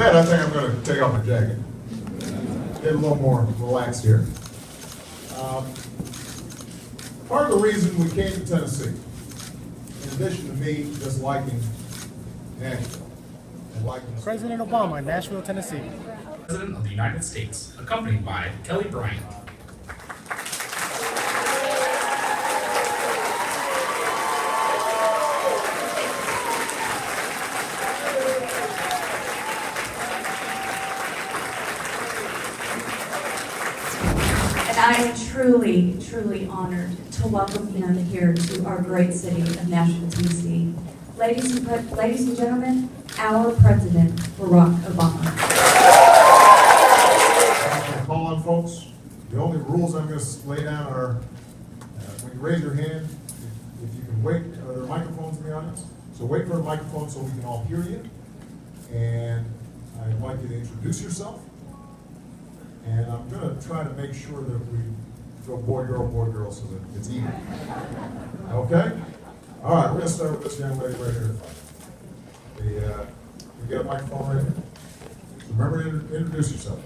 that, I think I'm going to take off my jacket. Get a little more relaxed here. Part of the reason we came to Tennessee, in addition to me just liking Nashville and liking President Obama in Nashville, Tennessee. President of the United States, accompanied by Kelly Bryant. I am truly, truly honored to welcome him here to our great city of Nashville, Tennessee. Ladies and gentlemen, our President, Barack Obama. Call on folks. The only rules I'm going to lay down are when you raise your hand, if you can wait, are there microphones in the audience? So wait for a microphone so we can all hear you. And I'd like you to introduce yourself. And I'm going to try to make sure that we go boy, girl, so that it's even. Okay? All right, we're going to start with this young lady right here. You get a microphone right here? So remember to introduce yourself.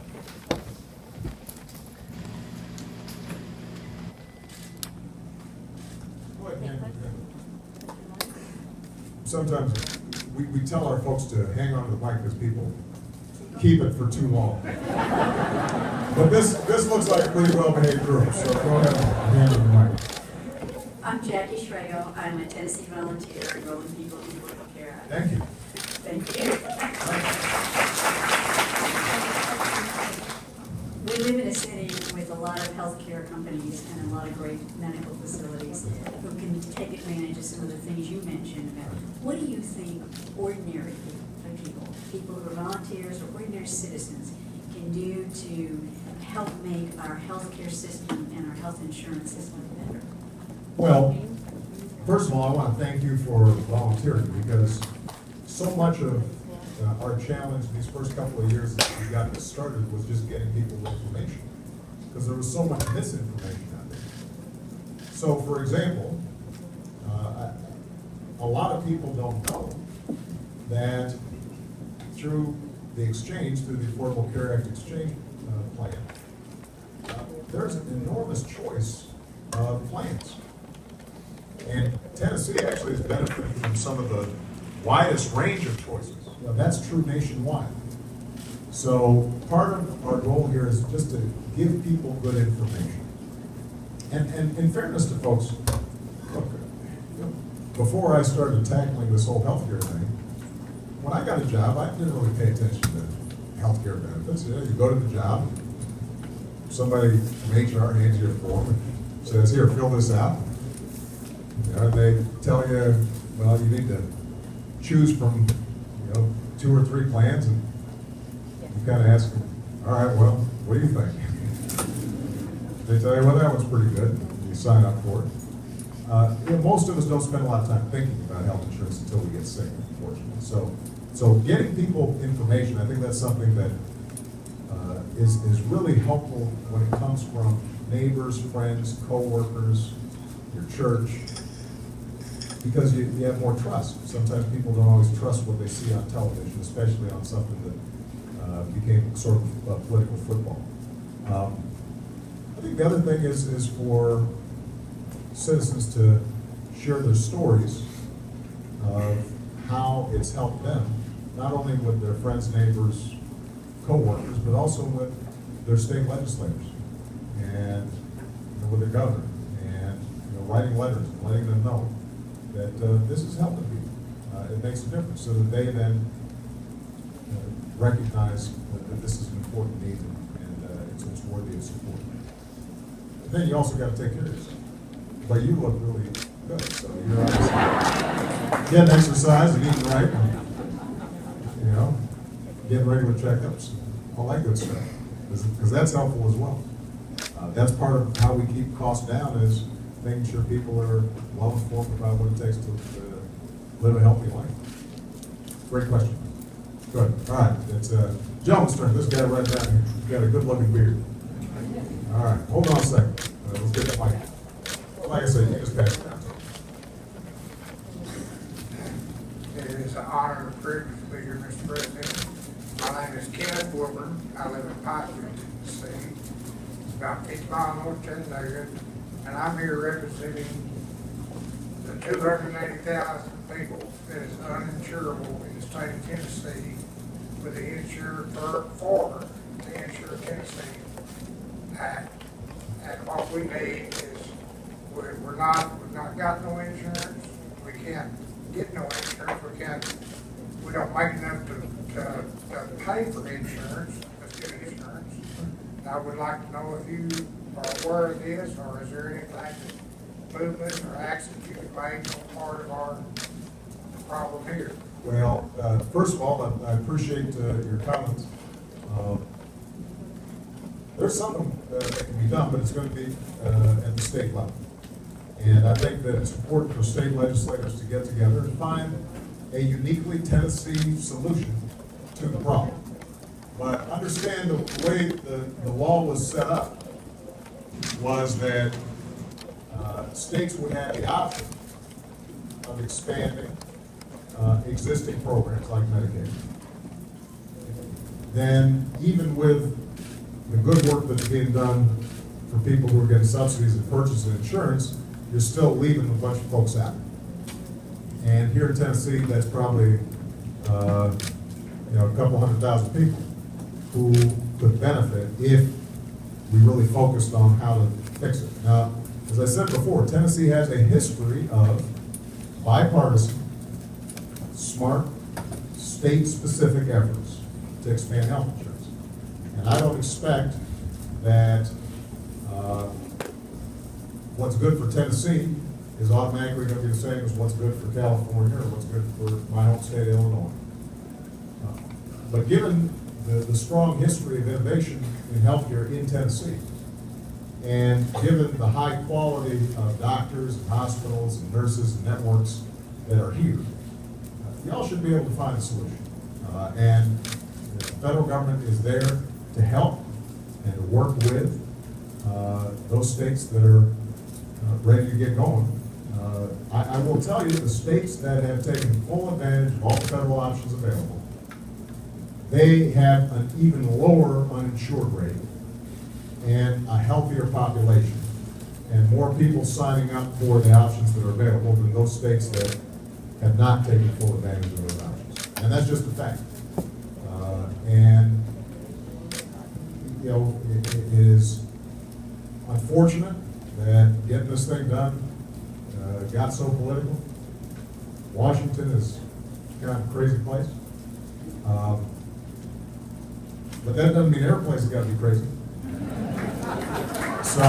Go ahead, man. Sometimes we tell our folks to hang on to the mic because people keep it for too long. But this looks like a pretty well-behaved group, so go ahead and hand it the mic. I'm Jackie Schrago. I'm a Tennessee volunteer enrolling people in political care. Thank you. Thank you. We live in a city with a lot of healthcare companies and a lot of great medical facilities who can take advantage of some of the things you mentioned about what do you think ordinary people who are volunteers or ordinary citizens can do to help make our healthcare system and our health insurance system better? Well, first of all, I want to thank you for volunteering because so much of our challenge these first couple of years that we got this started was just getting people information because there was so much misinformation out there. So, for example, a lot of people don't know that through the exchange, through the Affordable Care Act exchange plan, there's an enormous choice of plans. And Tennessee actually is benefiting from some of the widest range of choices. Now, that's true nationwide. So part of our goal here is just to give people good information. And in fairness to folks, look, before I started tackling this whole healthcare thing, when I got a job, I didn't really pay attention to healthcare benefits. You go to the job, somebody from HR hands you a form and says, here, fill this out. And they tell you, well, you need to choose from 2 or 3 plans, and you kind of ask them, all right, well, what do you think? They tell you, well, that one's pretty good. You sign up for it. Most of us don't spend a lot of time thinking about health insurance until we get sick, unfortunately. So getting people information, I think that's something that is really helpful when it comes from neighbors, friends, co-workers, your church, because you have more trust. Sometimes people don't always trust what they see on television, especially on something that became sort of political football. I think the other thing is for citizens to share their stories of how it's helped them, not only with their friends, neighbors, co-workers, but also with their state legislators and with their governor, and writing letters and letting them know that this is helping people. It makes a difference, so that they then recognize that this is an important need and it's worthy of support. And then you also got to take care of yourself. But you look really good, so you're obviously getting exercise and eating right, and, getting regular checkups, all that good stuff, because that's helpful as well. That's part of how we keep costs down, is making sure people are well informed about what it takes to live a healthy life. Great question. Good. All right, it's gentleman's turn. This guy right down here. He's got a good-looking beard. All right, hold on a second. Let's get that mic. Like I said, you just pass it down. It is an honor and privilege to be here, Mr. President. My name is Kenneth Woodward. I live in Pikeville, Tennessee. It's about 50 miles north of Chattanooga, and I'm here representing the 280,000 people that is uninsurable in the state of Tennessee with the Insured for the Insured Tennessee Act. And what we need is, we've not got no insurance. We can't get no insurance. We don't make enough to pay for insurance, let's get insurance. And I would like to know if you are aware of this, or is there anything, movement or actions you can make on part of our problem here? Well, first of all, I appreciate your comments. There's something that can be done, but it's going to be at the state level. And I think that it's important for state legislators to get together and find a uniquely Tennessee solution to the problem. But understand the way the law was set up was that states would have the option of expanding existing programs like Medicaid. Then, even with the good work that's being done for people who are getting subsidies and purchasing insurance, you're still leaving a bunch of folks out. And here in Tennessee, that's probably a couple 100,000 people who could benefit if we really focused on how to fix it. Now, as I said before, Tennessee has a history of bipartisan, smart, state-specific efforts to expand health insurance. And I don't expect that what's good for Tennessee is automatically going to be the same as what's good for California or what's good for my home state, Illinois. But given the strong history of innovation in healthcare in Tennessee, and given the high quality of doctors and hospitals and nurses and networks that are here, y'all should be able to find a solution. And the federal government is there to help and to work with those states that are ready to get going. I will tell you, the states that have taken full advantage of all the federal options available, they have an even lower uninsured rate and a healthier population and more people signing up for the options that are available than those states that have not taken full advantage of those options. And that's just a fact. And it is unfortunate that getting this thing done got so political. Washington is kind of a crazy place. But that doesn't mean every place has got to be crazy. So,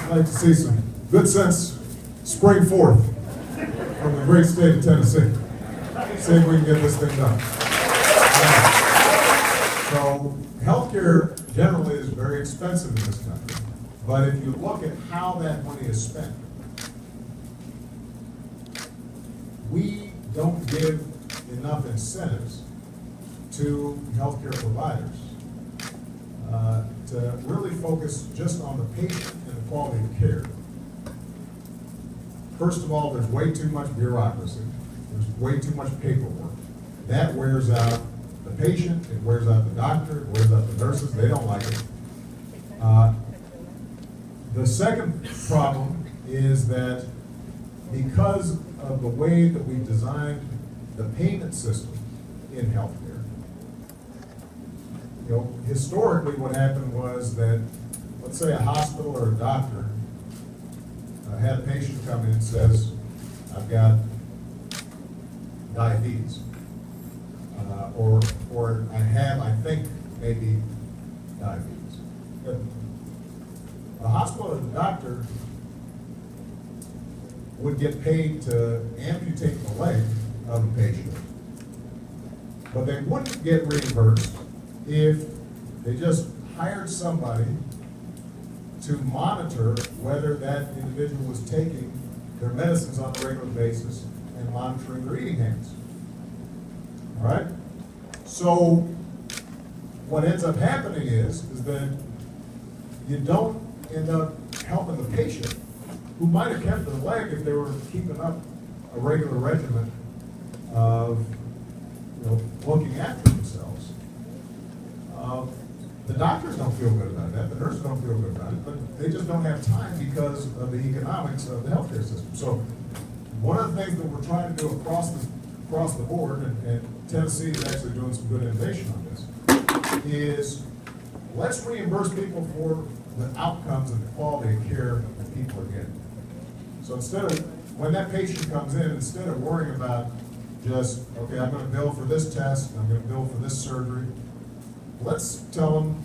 I'd like to see some good sense spring forth from the great state of Tennessee. See if we can get this thing done. So, healthcare generally is very expensive in this country. But if you look at how that money is spent, we don't give enough incentives to healthcare providers to really focus just on the patient and the quality of care. First of all, there's way too much bureaucracy. There's way too much paperwork. That wears out the patient, it wears out the doctor, it wears out the nurses. They don't like it. The second problem is that because of the way that we designed the payment system in healthcare, historically what happened was that, let's say a hospital or a doctor had a patient come in and says, I've got diabetes, or I think, maybe diabetes. The hospital or the doctor would get paid to amputate the leg of a patient, but they wouldn't get reimbursed if they just hired somebody to monitor whether that individual was taking their medicines on a regular basis and monitoring their eating habits. All right? So what ends up happening is that you don't end up helping the patient, who might have kept their leg if they were keeping up a regular regimen of, looking after themselves. The doctors don't feel good about that, the nurses don't feel good about it, but they just don't have time because of the economics of the healthcare system. So one of the things that we're trying to do across the board, and Tennessee is actually doing some good innovation on this, is let's reimburse people for the outcomes and the quality of care that people are getting. So instead of, when that patient comes in, instead of worrying about just, okay, I'm gonna bill for this test, I'm gonna bill for this surgery, let's tell them,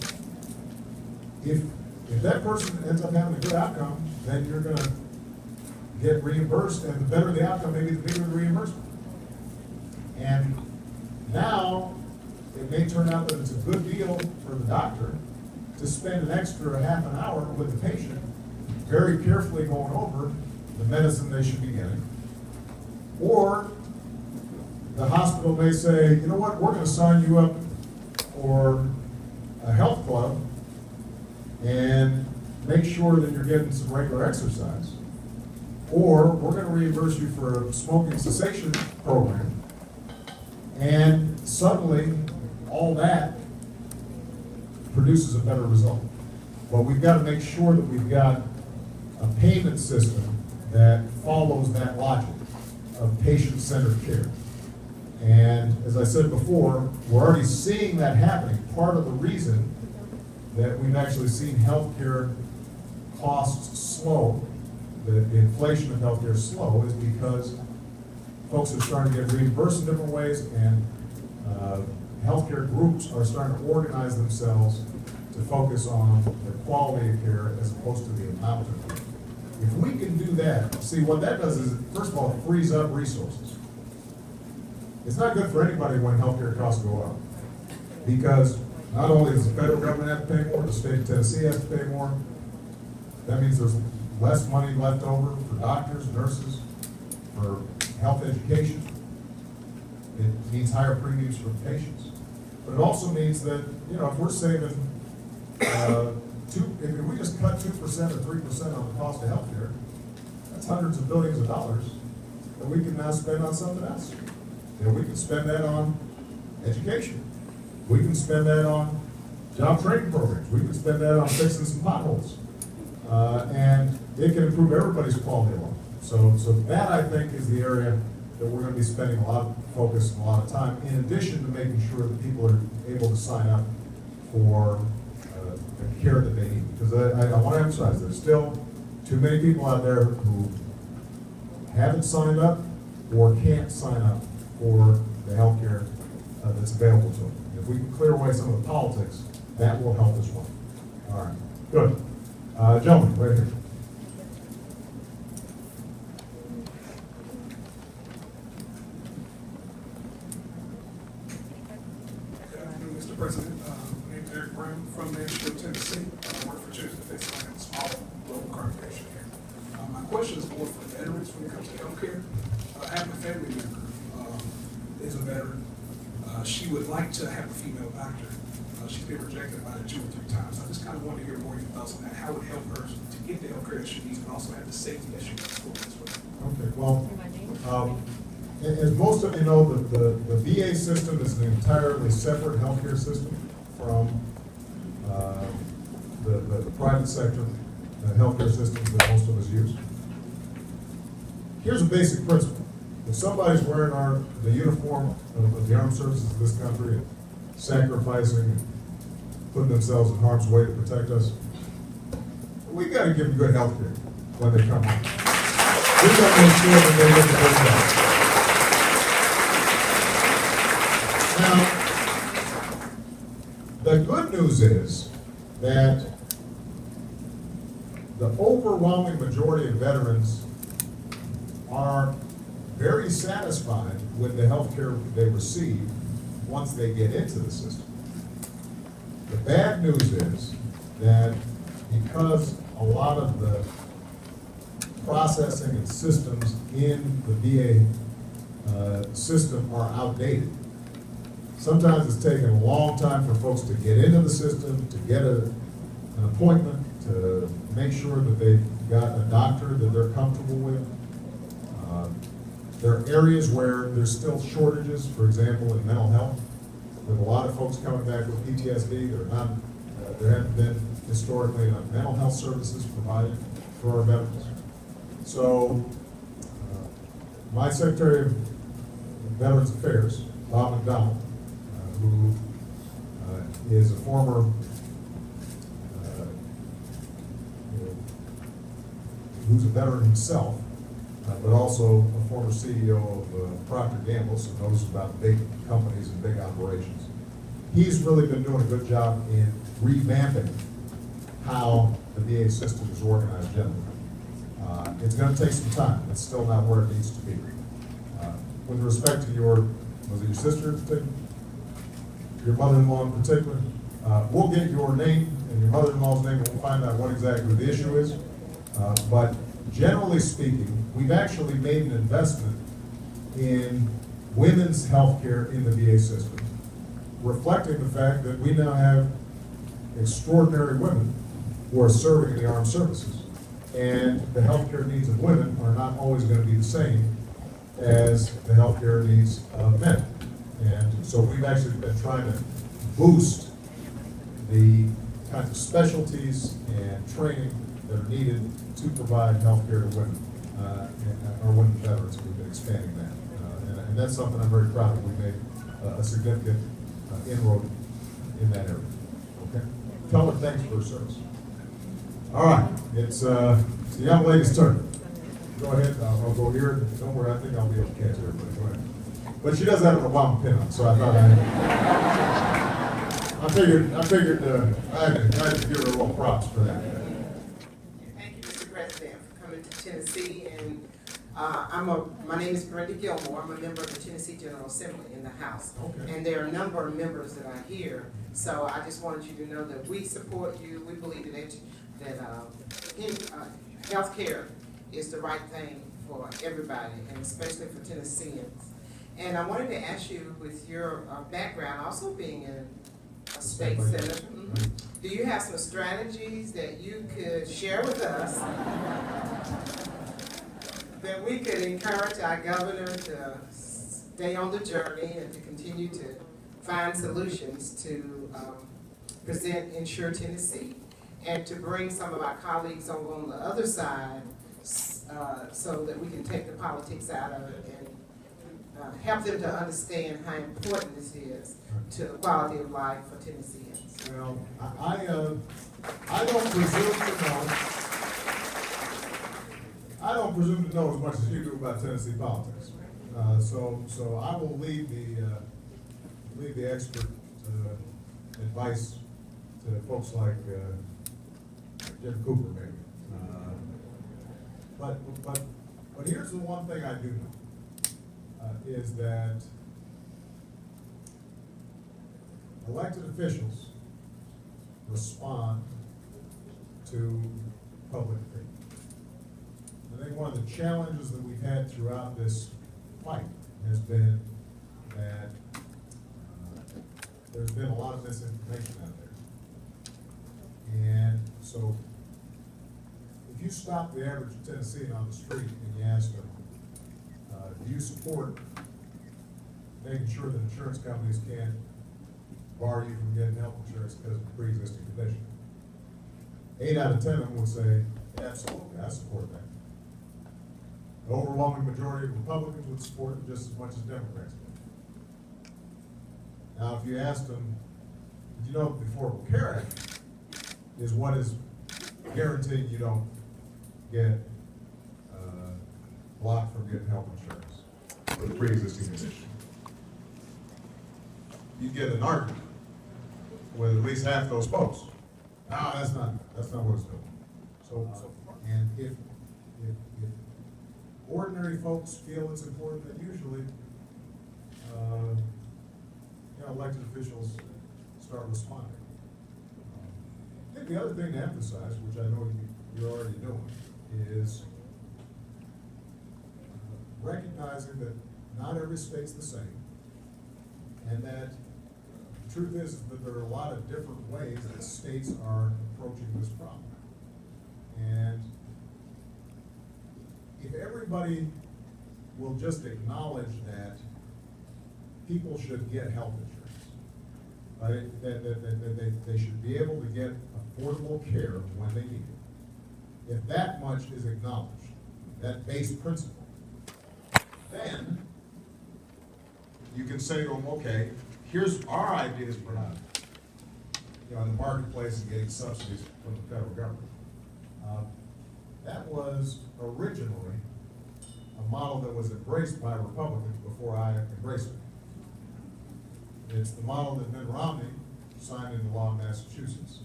if that person ends up having a good outcome, then you're gonna get reimbursed, and the better the outcome, maybe the bigger the reimbursement. And now, it may turn out that it's a good deal for the doctor to spend an extra half an hour with the patient, very carefully going over the medicine they should be getting. Or the hospital may say, you know what, we're gonna sign you up for a health club and make sure that you're getting some regular exercise. Or we're gonna reimburse you for a smoking cessation program. And suddenly, all that produces a better result. But we've got to make sure that we've got a payment system that follows that logic of patient-centered care. And as I said before, we're already seeing that happening. Part of the reason that we've actually seen healthcare costs slow, the inflation of healthcare slow, is because folks are starting to get reimbursed in different ways, and healthcare groups are starting to organize themselves to focus on the quality of care as opposed to the amount of care. If we can do that, see what that does is, first of all, it frees up resources. It's not good for anybody when healthcare costs go up, because not only does the federal government have to pay more, the state of Tennessee has to pay more. That means there's less money left over for doctors, nurses, for health education. It means higher premiums for patients. But it also means that, if we're saving, if we just cut 2% or 3% on the cost of healthcare, that's hundreds of billions of dollars that we can now spend on something else. We can spend that on education. We can spend that on job training programs. We can spend that on fixing some potholes. And it can improve everybody's quality of life. So that, I think, is the area that we're going to be spending a lot of focus and a lot of time, in addition to making sure that people are able to sign up for the care that they need. Because I want to emphasize, there's still too many people out there who haven't signed up or can't sign up for the health care that's available to them. If we can clear away some of the politics, that will help as well. All right, good. Gentlemen, right here. Mr. President, my name is Eric Brown from Nashville, Tennessee. I work for Children's Defense Fund, a small global congregation here. My question is more for veterans when it comes to healthcare. I have a family member is a veteran. She would like to have a female doctor. She's been rejected about it 2 or 3 times. I just kind of want to hear more of your thoughts on that. How would it help her to get the healthcare that she needs, but also have the safety that she needs for as well? Okay, well, as most of you know, the VA system is an entirely separate healthcare system from the private sector healthcare systems that most of us use. Here's a basic principle. If somebody's wearing the uniform of the armed services of this country and sacrificing and putting themselves in harm's way to protect us, we've got to give them good health care when they come home. We've got to make sure that they get the good health. Now, the good news is that the overwhelming majority of veterans are very satisfied with the health care they receive once they get into the system. The bad news is that because a lot of the processing and systems in the VA system are outdated, sometimes it's taken a long time for folks to get into the system, to get an appointment, to make sure that they've got a doctor that they're comfortable with. There are areas where there's still shortages, for example, in mental health. With a lot of folks coming back with PTSD, there haven't been historically enough mental health services provided for our veterans. So, my Secretary of Veterans Affairs, Bob McDonald, who is a former who's a veteran himself, but also a former CEO of Procter & Gamble, so knows about big companies and big operations. He's really been doing a good job in revamping how the VA system is organized generally. It's going to take some time. It's still not where it needs to be. With respect to was it your sister in particular? Your mother-in-law in particular? We'll get your name and your mother-in-law's name, and we'll find out what exactly the issue is. But generally speaking, we've actually made an investment in women's health care in the VA system, reflecting the fact that we now have extraordinary women who are serving in the armed services. And the healthcare needs of women are not always going to be the same as the healthcare needs of men. And so we've actually been trying to boost the kinds of specialties and training that are needed to provide healthcare to women, or women veterans. We've been expanding that. And that's something I'm very proud of. We made a significant inroad in that area. Okay? Tell her thanks for her service. All right, it's the young lady's turn. Go ahead, I'll go here. Don't worry, I think I'll be able to catch everybody. Go ahead. But she does have an Obama pin on, so I thought I figured I had to give her a little props for that. Thank you, Mr. President, for coming to Tennessee. And my name is Brenda Gilmore. I'm a member of the Tennessee General Assembly in the House. Okay. And there are a number of members that are here. So I just wanted you to know that we support you. We believe that health care is the right thing for everybody, and especially for Tennesseans. And I wanted to ask you, with your background, also being in a state senator, do you have some strategies that you could share with us that we could encourage our governor to stay on the journey and to continue to find solutions to present Insure Tennessee, and to bring some of our colleagues over on the other side so that we can take the politics out of it and help them to understand how important this is to the quality of life for Tennesseans? Well, I don't presume to know as much as you do about Tennessee politics. So I will leave the expert advice to folks like Jim Cooper, maybe. But here's the one thing I do know, is that elected officials respond to public opinion. I think one of the challenges that we've had throughout this fight has been that there's been a lot of misinformation out there. And so if you stop the average Tennessean on the street and you ask them, do you support making sure that insurance companies can't bar you from getting health insurance because of a pre-existing condition? 8 out of 10 of them would say, yeah, absolutely, I support that. The overwhelming majority of Republicans would support it just as much as Democrats would. Now, if you asked them, did you know that the Affordable Care Act is what is guaranteeing you don't get blocked from getting health insurance for the pre-existing condition? You get an argument with at least half those folks. No, that's not what it's doing. So and if ordinary folks feel it's important, then usually elected officials start responding. I think the other thing to emphasize, which I know you're already doing, is recognizing that not every state's the same, and that the truth is that there are a lot of different ways that states are approaching this problem. And if everybody will just acknowledge that people should get health insurance. Right? That they should be able to get affordable care when they need it. If that much is acknowledged, that base principle, then you can say to them, okay, here's our ideas for how, in the marketplace and getting subsidies from the federal government. That was originally a model that was embraced by Republicans before I embraced it. It's the model that Mitt Romney signed into law in Massachusetts.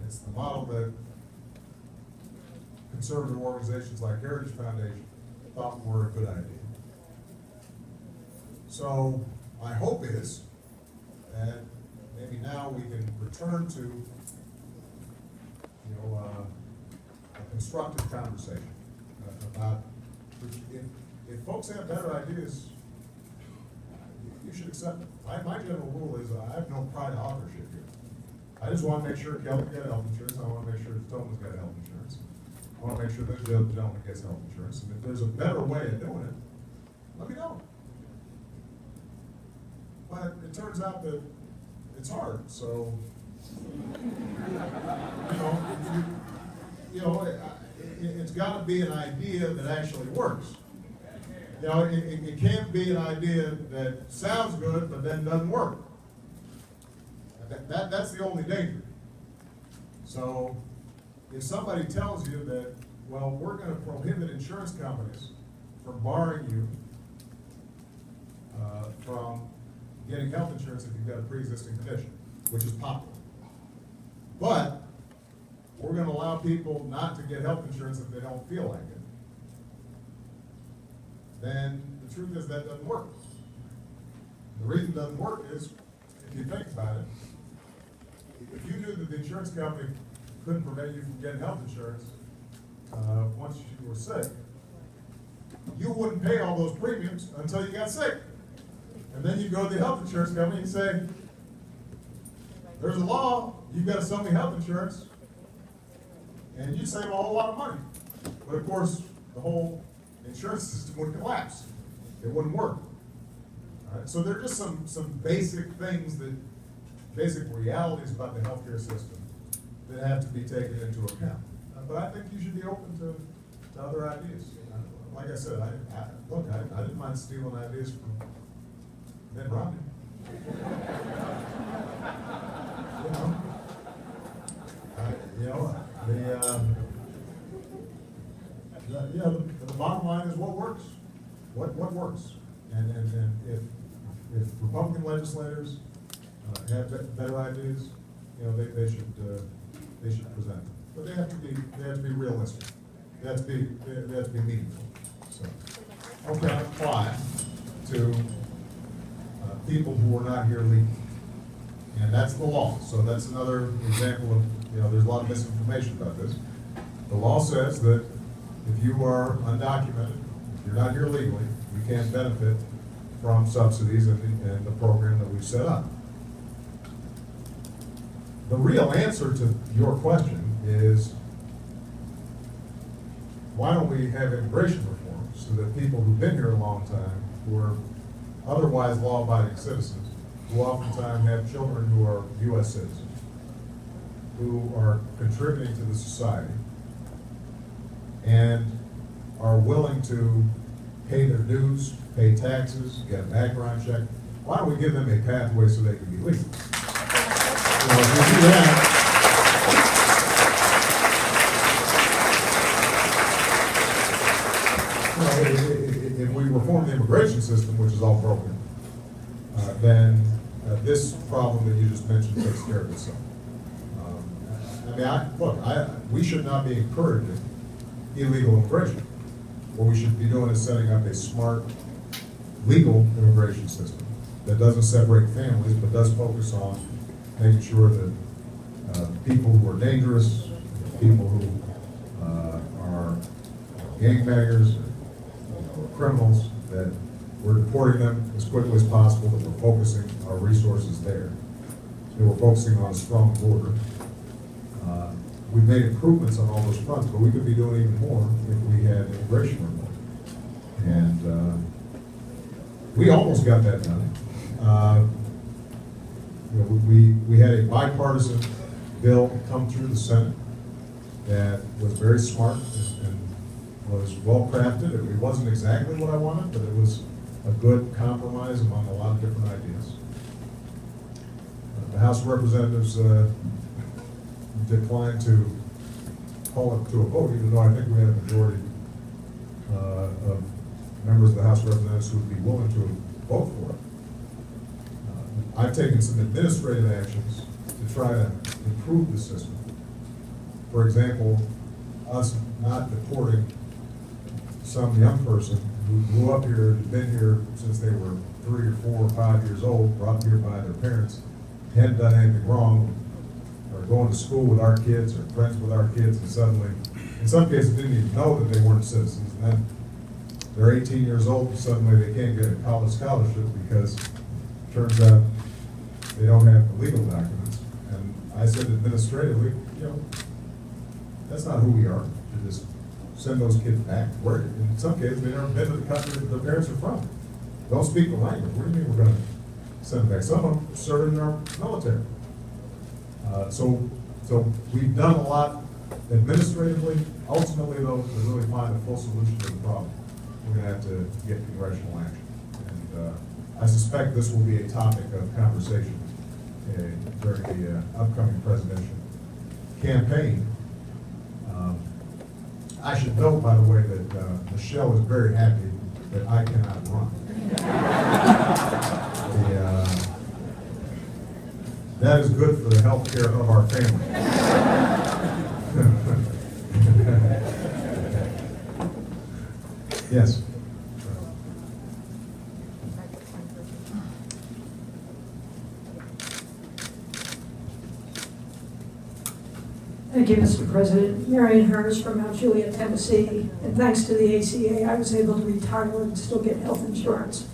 It's the model that conservative organizations like Heritage Foundation thought were a good idea. So my hope is that maybe now we can return to, a constructive conversation about, if folks have better ideas, you should accept them. My general rule is I have no pride of authorship here. I just want to make sure Kelly got health insurance. I want to make sure Thomas got health insurance. I want to make sure that the other gentleman gets health insurance. And if there's a better way of doing it, let me know. But it turns out that it's hard, so, it's got to be an idea that actually works. It can't be an idea that sounds good but then doesn't work. That's the only danger. So, if somebody tells you that, well, we're going to prohibit insurance companies from barring you from getting health insurance if you've got a pre-existing condition, which is popular. But we're going to allow people not to get health insurance if they don't feel like it. Then the truth is that doesn't work. The reason it doesn't work is, if you think about it, if you knew that the insurance company couldn't prevent you from getting health insurance once you were sick, you wouldn't pay all those premiums until you got sick. And then you go to the health insurance company and say, there's a law, you've got to sell me health insurance, and you save a whole lot of money. But of course, the whole insurance system would collapse. It wouldn't work. All right? So there are just some basic things, basic realities about the healthcare system that have to be taken into account. But I think you should be open to other ideas. Like I said, I didn't mind stealing ideas from Mitt Romney. The bottom line is what works. What works? And if Republican legislators have better ideas, they should present them. But they have to be realistic. They have to be meaningful. So, okay, apply to people who are not here legally. And that's the law. So that's another example of, there's a lot of misinformation about this. The law says that if you are undocumented, if you're not here legally, you can't benefit from subsidies and the program that we've set up. The real answer to your question is, why don't we have immigration reform so that people who've been here a long time, who are otherwise law-abiding citizens, who oftentimes have children who are U.S. citizens, who are contributing to the society, and are willing to pay their dues, pay taxes, get a background check, why don't we give them a pathway so they can be legal? If we do that, if we reform the immigration system, which is all broken, then this problem that you just mentioned takes care of itself. We should not be encouraging illegal immigration. What we should be doing is setting up a smart, legal immigration system that doesn't separate families, but does focus on making sure that people who are dangerous, people who are gangbangers, or criminals, that we're deporting them as quickly as possible, that we're focusing our resources there. So we're focusing on a strong border. We've made improvements on all those fronts, but we could be doing even more if we had immigration reform. And we almost got that done. You know, we had a bipartisan bill come through the Senate that was very smart and was well crafted. It wasn't exactly what I wanted, but it was a good compromise among a lot of different ideas. The House of Representatives declined to call it to a vote, even though I think we had a majority of members of the House of Representatives who would be willing to vote for it. I've taken some administrative actions to try to improve the system. For example, us not deporting some young person who grew up here, had been here since they were 3 or 4 or 5 years old, brought here by their parents, hadn't done anything wrong, or going to school with our kids or friends with our kids, and suddenly, in some cases, didn't even know that they weren't citizens. And then they're 18 years old, and suddenly they can't get a college scholarship because it turns out they don't have the legal documents. And I said administratively, you know, that's not who we are, to just send those kids back. Where, in some cases, they've never been to the country that their parents are from. Don't speak the language. What do you mean we're going to send them back? Some of them served in our military. So we've done a lot administratively. Ultimately, though, to really find a full solution to the problem, we're going to have to get congressional action. And I suspect this will be a topic of conversation during the upcoming presidential campaign. I should note, by the way, that Michelle is very happy that I cannot run. That is good for the health care of our family. Yes. Thank you, Mr. President. Marion Hurst from Mount Juliet, Tennessee. And thanks to the ACA, I was able to retire and still get health insurance.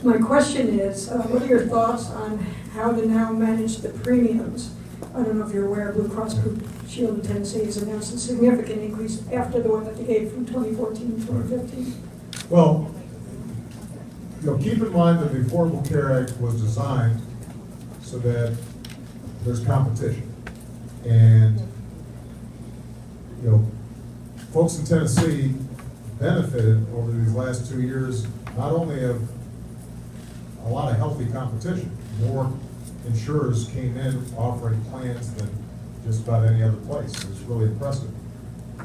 My question is, what are your thoughts on how to now manage the premiums? I don't know if you're aware, Blue Cross Blue Shield of Tennessee has announced a significant increase after the one that they gave from 2014 to 2015. Well, you know, keep in mind that the Affordable Care Act was designed so that there's competition. And, you know, folks in Tennessee benefited over these last 2 years, not only of a lot of healthy competition. More insurers came in offering plans than just about any other place. It was really impressive.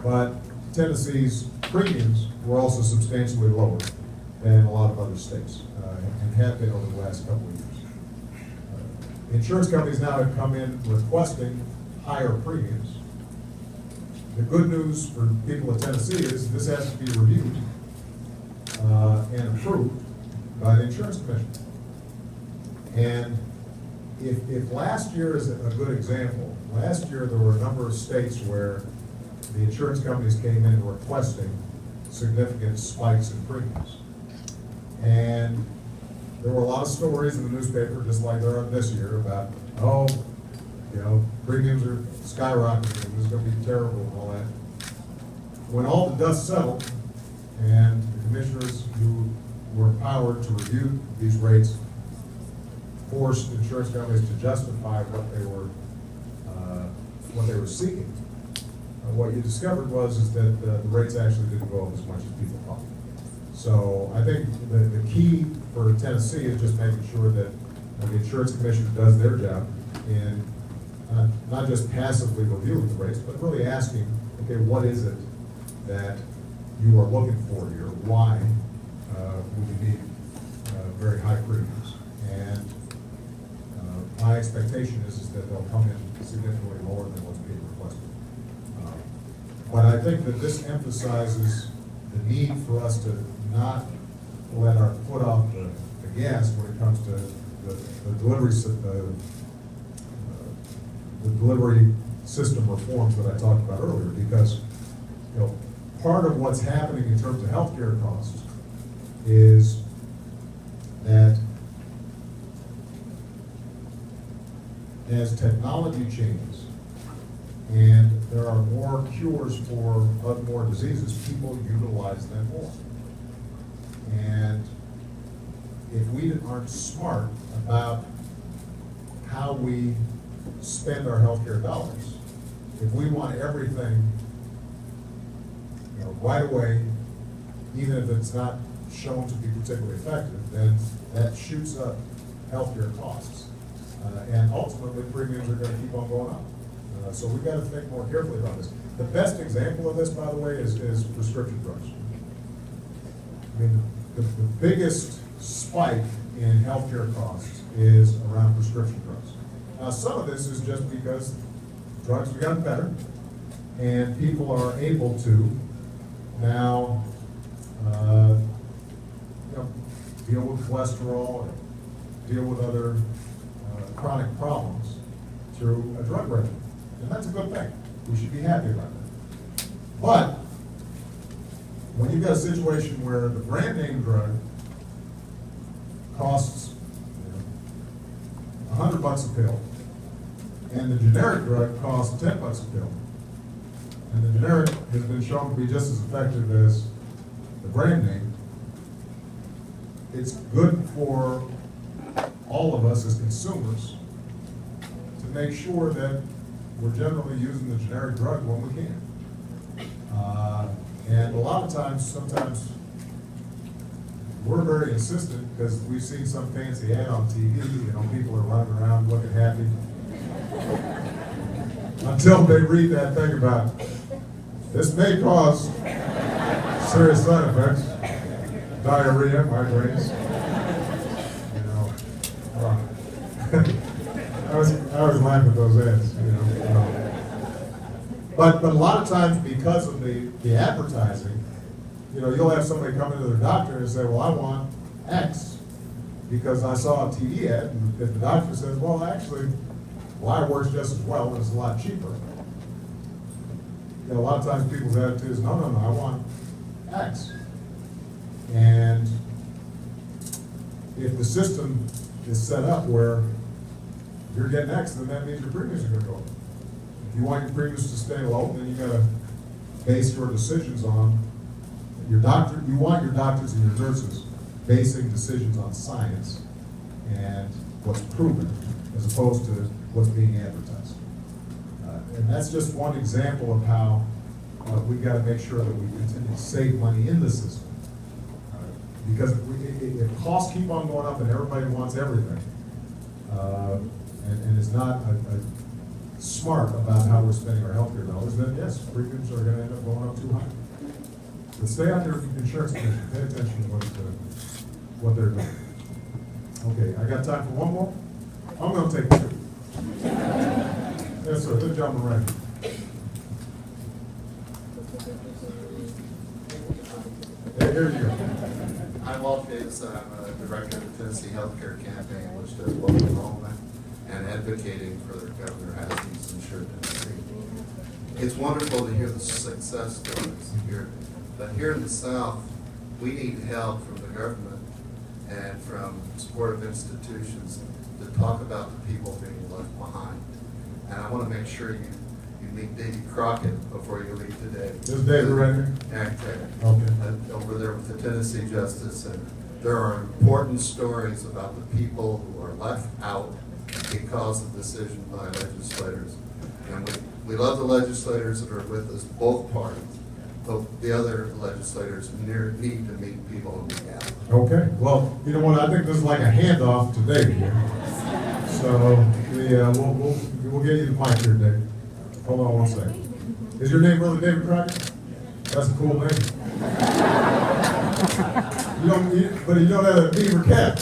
But Tennessee's premiums were also substantially lower than a lot of other states, and have been over the last couple of years. Insurance companies now have come in requesting higher premiums. The good news for people in Tennessee is this has to be reviewed and approved by the insurance commission. And if last year is a good example, last year there were a number of states where the insurance companies came in requesting significant spikes in premiums. And there were a lot of stories in the newspaper, just like there are this year, about, oh, you know, premiums are skyrocketing, and this is going to be terrible and all that. When all the dust settled, and the commissioners who were empowered to review these rates forced insurance companies to justify what they were seeking, what you discovered was that the rates actually didn't go up as much as people thought. So I think the key for Tennessee is just making sure that the insurance commission does their job in not just passively reviewing the rates, but really asking, okay, what is it that you are looking for here? Why would you need very high premiums? And my expectation is that they'll come in significantly lower than what's being requested. But I think that this emphasizes the need for us to not let our foot off the gas when it comes to the delivery system reforms that I talked about earlier, because, you know, part of what's happening in terms of healthcare costs is that as technology changes and there are more cures for more diseases, people utilize them more. And if we aren't smart about how we spend our healthcare dollars, if we want everything, right away, even if it's not shown to be particularly effective, then that shoots up healthcare costs. And ultimately, premiums are going to keep on going up. So we've got to think more carefully about this. The best example of this, by the way, is prescription drugs. I mean, the biggest spike in healthcare costs is around prescription drugs. Now, some of this is just because drugs have gotten better, and people are able to now deal with cholesterol, or deal with other chronic problems through a drug regimen. And that's a good thing. We should be happy about that. But when you've got a situation where the brand name drug costs $100 a pill, and the generic drug costs $10 a pill, and the generic has been shown to be just as effective as the brand name, it's good for all of us as consumers to make sure that we're generally using the generic drug when we can. And a lot of times, sometimes, we're very insistent because we've seen some fancy ad on TV, people are running around looking happy. Until they read that thing about, this may cause serious side effects, diarrhea, migraines. I was laughing at those ads, But a lot of times, because of the advertising, you'll have somebody come into their doctor and say, well, I want X because I saw a TV ad, and if the doctor says, well, actually, Y works just as well and it's a lot cheaper. A lot of times people's attitude is, no, I want X. And if the system is set up where you're getting X, then that means your premiums are going to go up. If you want your premiums to stay low, then you got to base your decisions on your doctor. You want your doctors and your nurses basing decisions on science and what's proven, as opposed to what's being advertised. And that's just one example of how we've got to make sure that we continue to save money in the system. Because if costs keep on going up and everybody wants everything, and is not smart about how we're spending our healthcare dollars, then yes, premiums are going to end up going up too high. But stay on your insurance commission. Pay attention to what they're doing. Okay, I got time for one more? I'm going to take two. Yes, sir. Good job, Miranda. Here you go. I'm Walt Davis. I'm a director of the Tennessee Healthcare Campaign, which does local enrollment and advocating for their governor as he's insured Tennessee. It's wonderful to hear the success stories here, but here in the South, we need help from the government and from supportive institutions to talk about the people being left behind. And I want to make sure you meet Davy Crockett before you leave today. This David right here? Okay. Over there with the Tennessee Justice, and there are important stories about the people who are left out because of decision by legislators. And we love the legislators that are with us, both parties, but the other legislators need to meet people on the gap. Okay, well, you know what, I think this is like a handoff to David here. So, we'll get you the mic here, David. Hold on one second. Is your name really David Crockett? That's a cool name. But you don't have a beaver cap.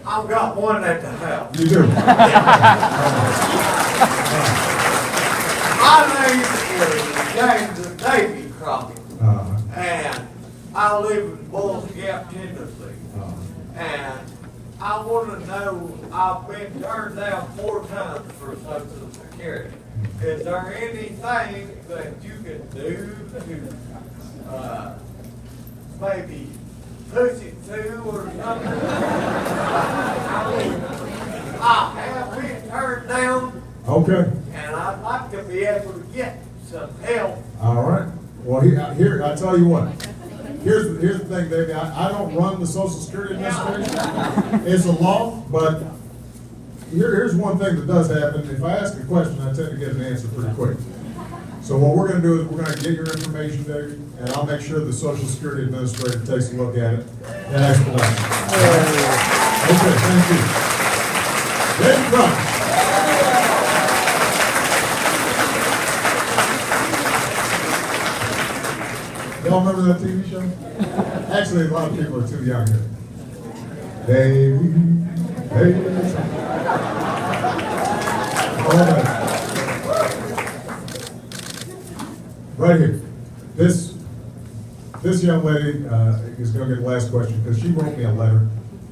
I've got one at the house. You do? My name is James Davy Crockett, and I live in Bulls Gap, Tennessee. And I want to know, I've been turned down 4 times for Social Security. Is there anything that you can do to maybe push it through or something? I have been turned down. Okay. And I'd like to be able to get some help. All right. Well, here I tell you what. here's the thing, David, I don't run the Social Security Administration. It's a law, but here's one thing that does happen. If I ask a question, I tend to get an answer pretty quick. So what we're gonna do is we're gonna get your information, David, and I'll make sure the Social Security Administrator takes a look at it and explains it. Okay, thank you. David Brown. Y'all remember that TV show? Actually, a lot of people are too young here. Davy. All right. Right here. This young lady is going to get the last question because she wrote me a letter,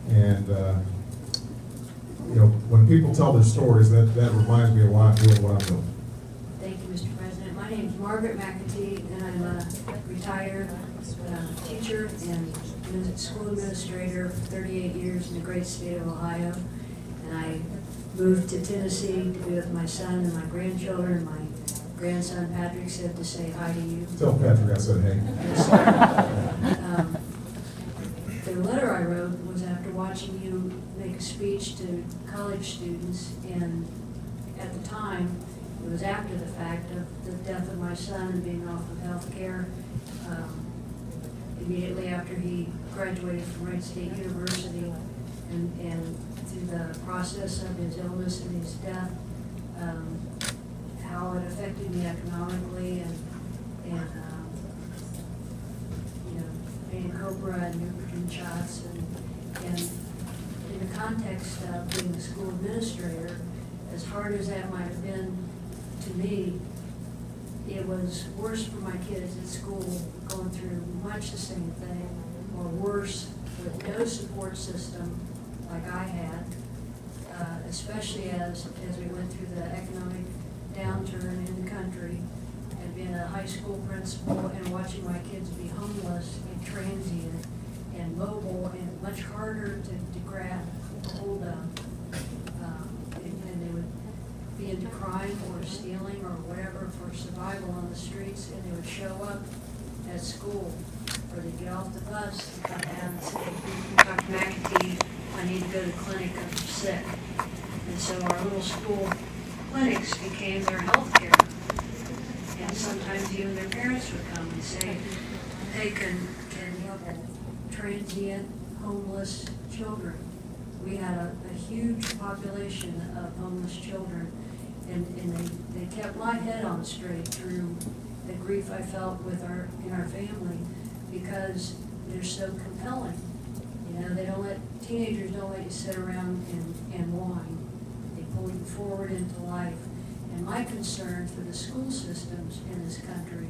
and you know, when people tell their stories, that reminds me of why I'm doing what I'm doing. Thank you, Mr. President. My name is Margaret McAtee, and I'm a retired teacher and school administrator for 38 years in the great state of Ohio. And I moved to Tennessee to be with my son and my grandchildren. My grandson Patrick said to say hi to you. Tell Patrick I said hey. The letter I wrote was after watching you make a speech to college students, and at the time, it was after the fact of the death of my son and being off of health care. Immediately after he graduated from Wright State University, and through the process of his illness and his death, how it affected me economically, and you know, paying Cobra and Neurogen shots, and in the context of being a school administrator, as hard as that might have been to me, it was worse for my kids at school, going through much the same thing, or worse, with no support system like I had, especially as we went through the economic downturn in the country, and being a high school principal and watching my kids be homeless and transient and mobile and much harder to grab hold of. And they would be into crime or stealing or whatever for survival on the streets, and they would show up at school, or they'd get off the bus and come down and say, Dr. McAtee, I need to go to the clinic, I'm sick. And so our little school clinics became their health care. And sometimes even their parents would come and say, hey, can you help transient, homeless children? We had a huge population of homeless children, and they kept my head on straight through the grief I felt in our family, because they're so compelling. You know, teenagers don't let you sit around and whine. They pull you forward into life. And my concern for the school systems in this country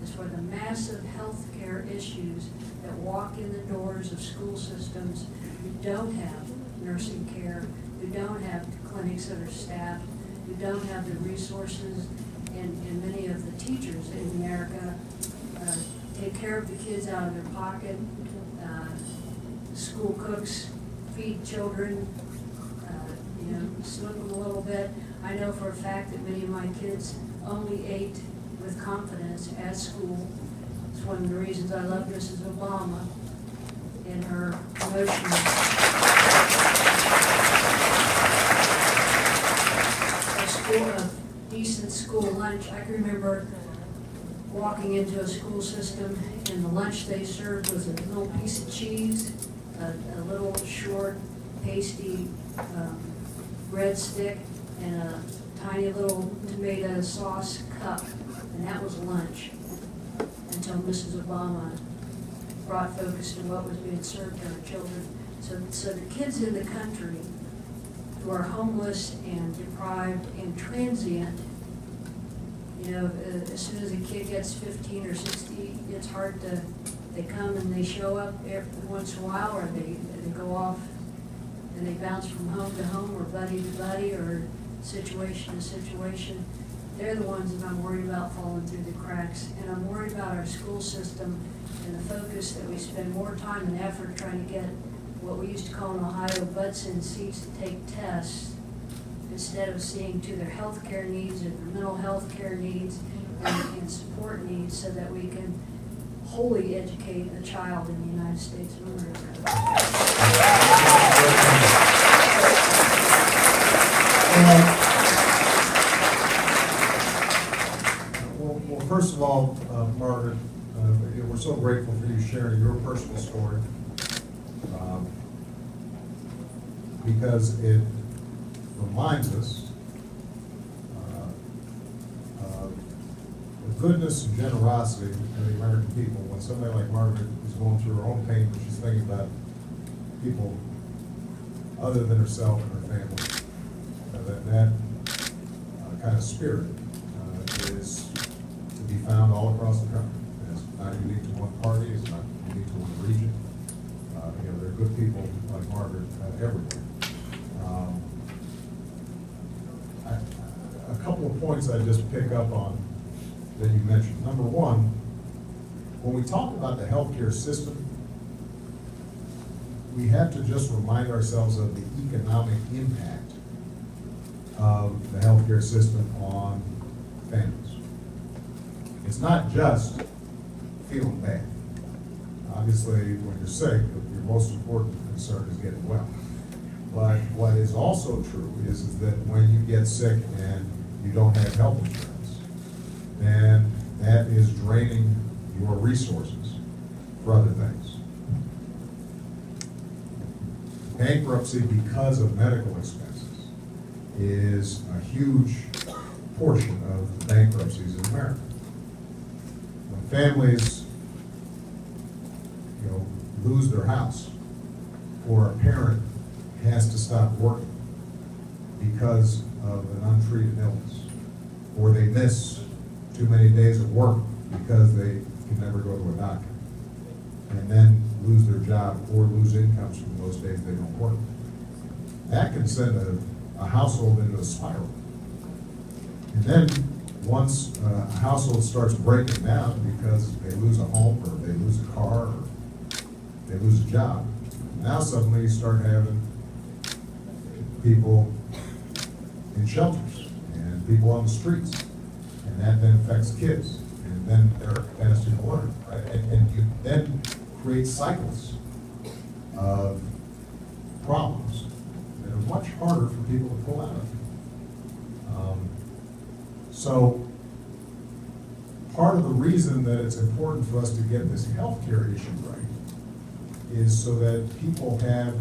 is for the massive health care issues that walk in the doors of school systems who don't have nursing care, who don't have clinics that are staffed, who don't have the resources, and many of the teachers in America take care of the kids out of their pocket. School cooks feed children, you know, swim them a little bit. I know for a fact that many of my kids only ate with confidence at school. It's one of the reasons I love Mrs. Obama in her promotion of decent school lunch. I can remember walking into a school system, and the lunch they served was a little piece of cheese, a little short, pasty breadstick, and a tiny little tomato sauce cup, and that was lunch, until Mrs. Obama brought focus to what was being served to our children. So the kids in the country who are homeless and deprived and transient, you know, as soon as a kid gets 15 or 16, it's hard to, they come and they show up every once in a while, or they go off and they bounce from home to home, or buddy to buddy, or situation to situation. They're the ones that I'm worried about falling through the cracks. And I'm worried about our school system and the focus that we spend more time and effort trying to get what we used to call in Ohio butts in seats to take tests, instead of seeing to their health care needs and their mental health care needs and support needs, so that we can wholly educate a child in the United States of America. Well, first of all, Margaret, we're so grateful for you sharing your personal story, because it reminds us of the goodness and generosity of the American people. When somebody like Margaret is going through her own pain, but she's thinking about people other than herself and her family, that kind of spirit is to be found all across the country. It's not unique to one party, it's not unique to one region. There are good people like Margaret everywhere. A couple of points I just pick up on that you mentioned. Number one, when we talk about the healthcare system, we have to just remind ourselves of the economic impact of the healthcare system on families. It's not just feeling bad. Obviously, when you're sick, your most important concern is getting well. But what is also true is that when you get sick and you don't have health insurance, then that is draining your resources for other things. Bankruptcy because of medical expenses is a huge portion of the bankruptcies in America. When families, lose their house, or a parent has to stop working because of an untreated illness, or they miss too many days of work because they can never go to a doctor, and then lose their job or lose incomes from those days they don't work. That can send a household into a spiral. And then once a household starts breaking down because they lose a home, or they lose a car, or they lose a job, now suddenly you start having people in shelters and people on the streets, and that then affects kids, and then their capacity to learn, right? And you then create cycles of problems that are much harder for people to pull out of. So part of the reason that it's important for us to get this healthcare issue right is so that people have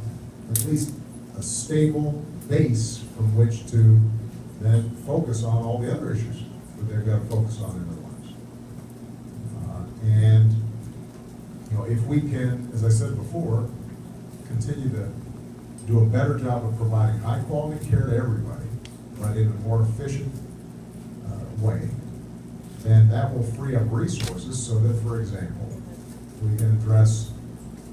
at least a stable base from which to then focus on all the other issues that they've got to focus on in their lives. And if we can, as I said before, continue to do a better job of providing high quality care to everybody, but in a more efficient way, then that will free up resources so that, for example, we can address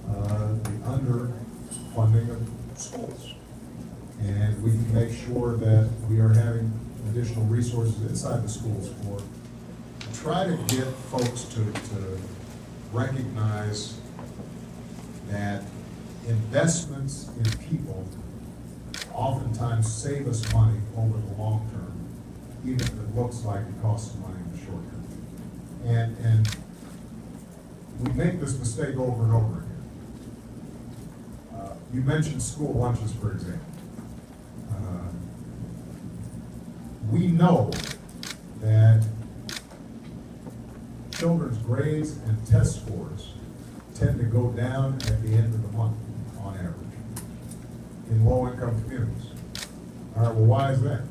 the underfunding of schools. And we can make sure that we are having additional resources inside the schools to try to get folks to recognize that investments in people oftentimes save us money over the long term, even if it looks like it costs money in the short term. And we make this mistake over and over again. You mentioned school lunches, for example. We know that children's grades and test scores tend to go down at the end of the month, on average, in low-income communities. All right, well, why is that?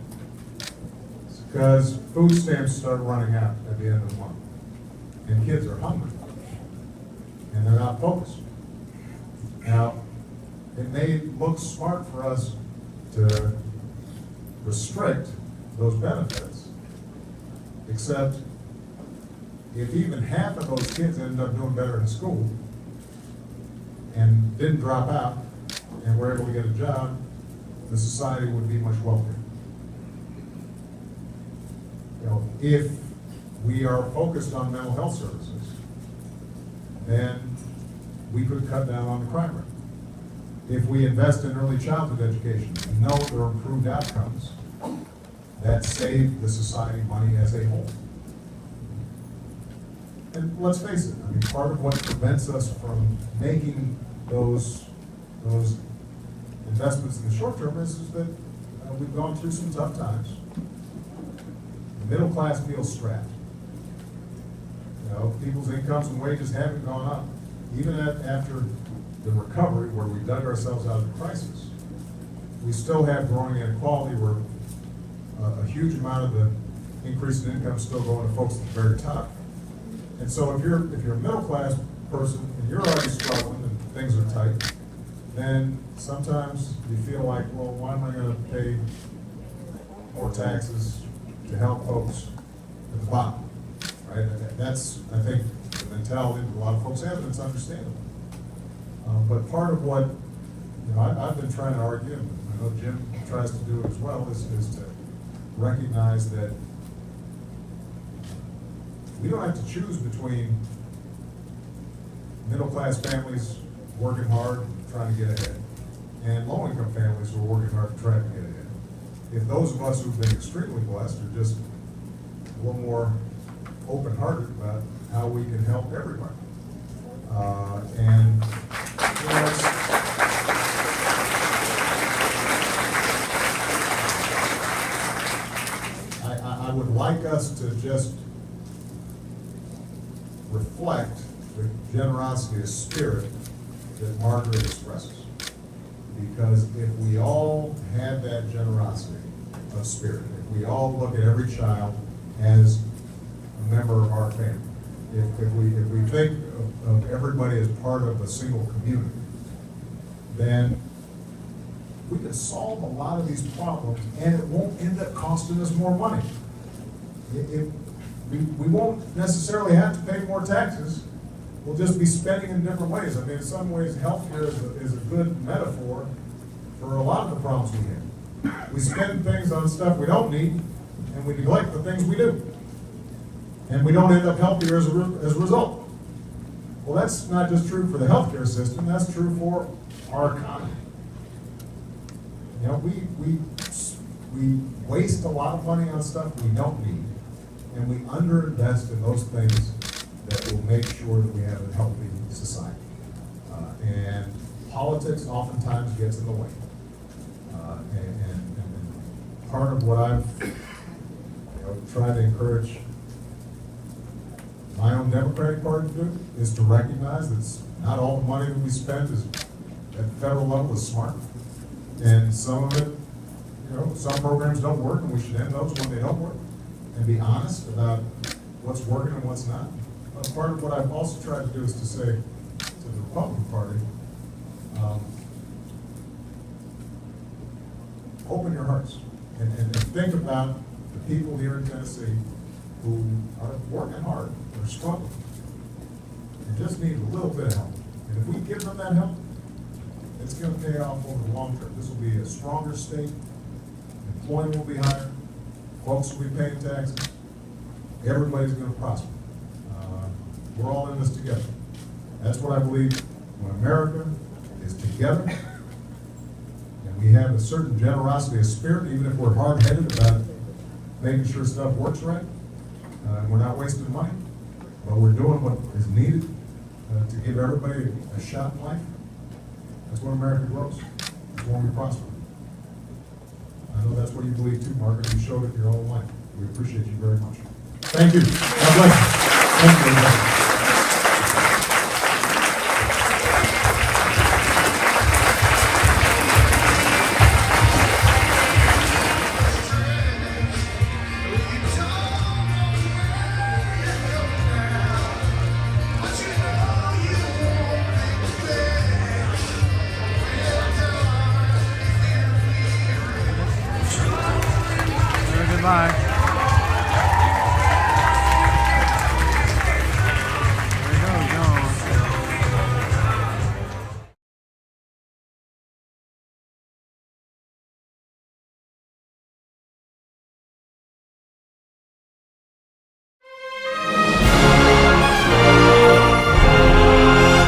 It's because food stamps start running out at the end of the month, and kids are hungry, and they're not focused. Now, it may look smart for us to restrict those benefits, except if even half of those kids ended up doing better in school and didn't drop out and were able to get a job, the society would be much wealthier. If we are focused on mental health services, then we could cut down on the crime rate. If we invest in early childhood education, we know there are improved outcomes that save the society money as a whole. And let's face it, I mean, part of what prevents us from making those investments in the short term is that we've gone through some tough times. The middle class feels strapped. You know, people's incomes and wages haven't gone up. Even after the recovery, where we dug ourselves out of the crisis, we still have growing inequality where a huge amount of the increase in income is still going to folks at the very top. And so if you're a middle class person and you're already struggling and things are tight, then sometimes you feel like, well, why am I going to pay more taxes to help folks at the bottom, right? That's, I think, the mentality that a lot of folks have, and it's understandable. But part of what, you know, I've been trying to argue, and I know Jim tries to do it as well, is to recognize that we don't have to choose between middle-class families working hard, trying to get ahead, and low-income families who are working hard to try to get ahead. If those of us who've been extremely blessed are just a little more open-hearted about how we can help everybody. And you know, I would like us to just reflect the generosity of spirit that Margaret expresses. Because if we all had that generosity of spirit, if we all look at every child as a member of our family, if we think of everybody as part of a single community, then we can solve a lot of these problems, and it won't end up costing us more money. We won't necessarily have to pay more taxes. We'll just be spending in different ways. I mean, in some ways, healthcare is a good metaphor for a lot of the problems we have. We spend things on stuff we don't need, and we neglect the things we do. And we don't end up healthier as a result. Well, that's not just true for the healthcare system, that's true for our economy. You know, we waste a lot of money on stuff we don't need, and we underinvest in those things that will make sure that we have a healthy society. And politics oftentimes gets in the way. And part of what I've tried to encourage my own Democratic Party to do is to recognize that not all the money that we spend is at the federal level is smart. And some of it, some programs don't work, and we should end those when they don't work and be honest about what's working and what's not. But part of what I've also tried to do is to say to the Republican Party, open your hearts and think about the people here in Tennessee who are working hard, are struggling, and just need a little bit of help. And if we give them that help, it's going to pay off over the long term. This will be a stronger state. Employment will be higher. Folks will be paying taxes. Everybody's going to prosper. We're all in this together. That's what I believe. When America is together, and we have a certain generosity of spirit, even if we're hard-headed about making sure stuff works right, we're not wasting money, but we're doing what is needed to give everybody a shot in life. That's when America grows. That's when we prosper. I know that's what you believe too, Margaret. You showed it your whole life. We appreciate you very much. Thank you. God bless you. Thank you, everybody.